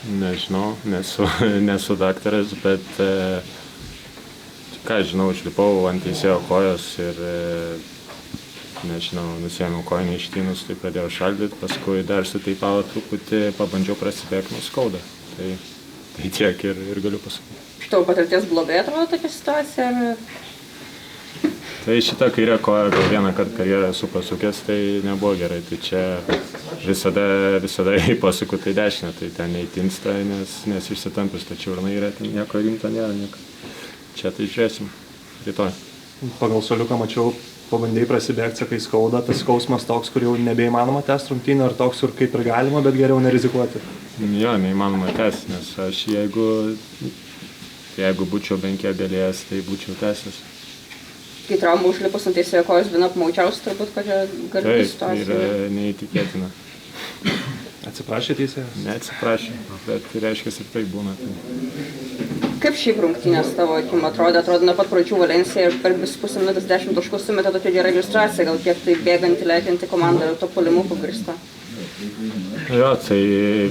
Nežinau, nesu daktaras, bet ką žinau, užlipau ant teisėjo kojos ir nežinau, nusiėmiau kojinį ištynus, tai pradėjau šaldyti, paskui dar suteipavo truputį, pabandžiau prasibėgti, skauda. Tai tiek ir galiu pasakyti. Iš tavo patirties blogai atrodo tokia situacija? Tai šitą kairę koją gal vieną kartą karjerą esu pasukęs, tai nebuvo gerai. Tai čia visada jei pasuku, tai dešinę, tai ten neįtinsta, nes išsitampus, tačiau yra ten nieko rimto nėra. Čia tai žiūrėsim rytoj. Pagal suoliuką mačiau, pabandėjai prasibėgti, sakai skauda, tas skausmas toks, kur jau nebeįmanoma tęsti rungtynių, ar toks, kur kaip ir galima, bet geriau nerizikuoti? Jo, neįmanoma tęsti, nes aš jeigu būčiau bent kiek galėjęs, tai būčiau tęsęs. Kai traumą užlipus ant teisėjo kojos viena apmaučiausia, turbūt, kokia gali situacija. Taip, yra neįtikėtina. Atsiprašė teisėjas? Neatsiprašė, bet reiškia ir tai būna. Kaip šiaip rungtynės tavo akim atrodė? Atrodo, nuo pat pradžių Valensija per pusę minutės 10 taškų sumetė tokia gera iliustracija, gal kiek tai bėganti, lekianti komanda ir to puolimu pagrįsta? Jo, tai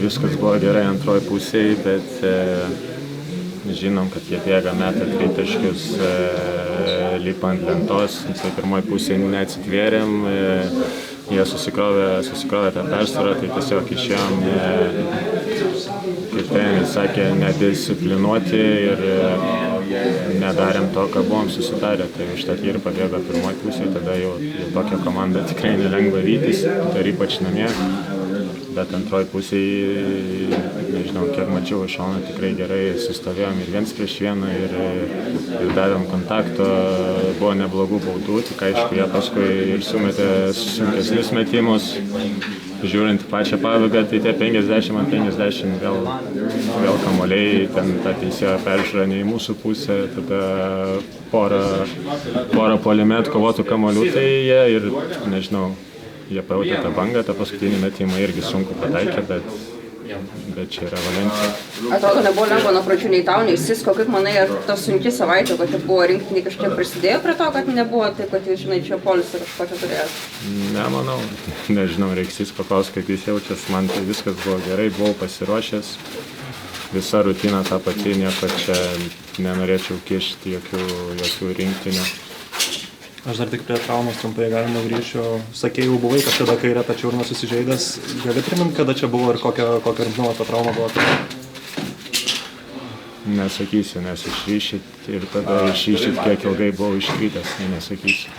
viskas buvo gerai antroji pusėje, bet žinom, kad jie bėga metą tritaškius, lipa ant lentos, tai pirmoji pusėje neatsitvėrėm, jie susikrovė tą persvarą, tai tiesiog išėjom, kaip treneris sakė, nedisciplinuoti ir nedarėm to, ką buvom susitarę, tai užtat ir pabėgo pirmoji pusėje, tada jau tokia komanda tikrai nelengva vytis, ir ypač namie. Bet antroji pusėje, nežinau, kiek mačiau iš šono, tikrai gerai sustovėjom ir viens prieš vieną ir davėm kontakto, buvo neblogų baudų, tik aišku, jie paskui ir sumetė sunkesnius metimus. Žiūrint pačią pabaigą, tai tie 50-50 vėl kamuoliai, ten ta teisėjo peržiūra ne į mūsų pusę, tada porą puolime atkovotų kamuolių, tai jie ir, nežinau, jie pajautė tą bangą, tą paskutinį metimą irgi sunku pataikė, bet čia yra Valensija. Atrodo, nebuvo lengva nuo pradžių nei tau, nei Sisko. Kaip manai, ar ta sunki savaitė, kokia buvo rinktiniai, kažkiek prisidėjo prie to, kad nebuvo taip, kad jūs, žinai, čia polisą kažkokią turėjot? Nemanau, nežinau, reiks Sisko paklausti, kaip jis jaučias, man tai viskas buvo gerai, buvau pasiruošęs, visa rutina ta pati, nieko čia nenorėčiau kišti jokių rinktinių. Aš dar tik prie traumos trumpai galima grįšiu. Sakei, jau buvai kažkada kairę, tačiau ir nesusižeidęs. Gali priminti, kada čia buvo ir kokia rimtumo ta trauma buvo? Nesakysiu, nes išryšit ir tada išryšit, kiek ilgai buvau iškritęs, nesakysiu.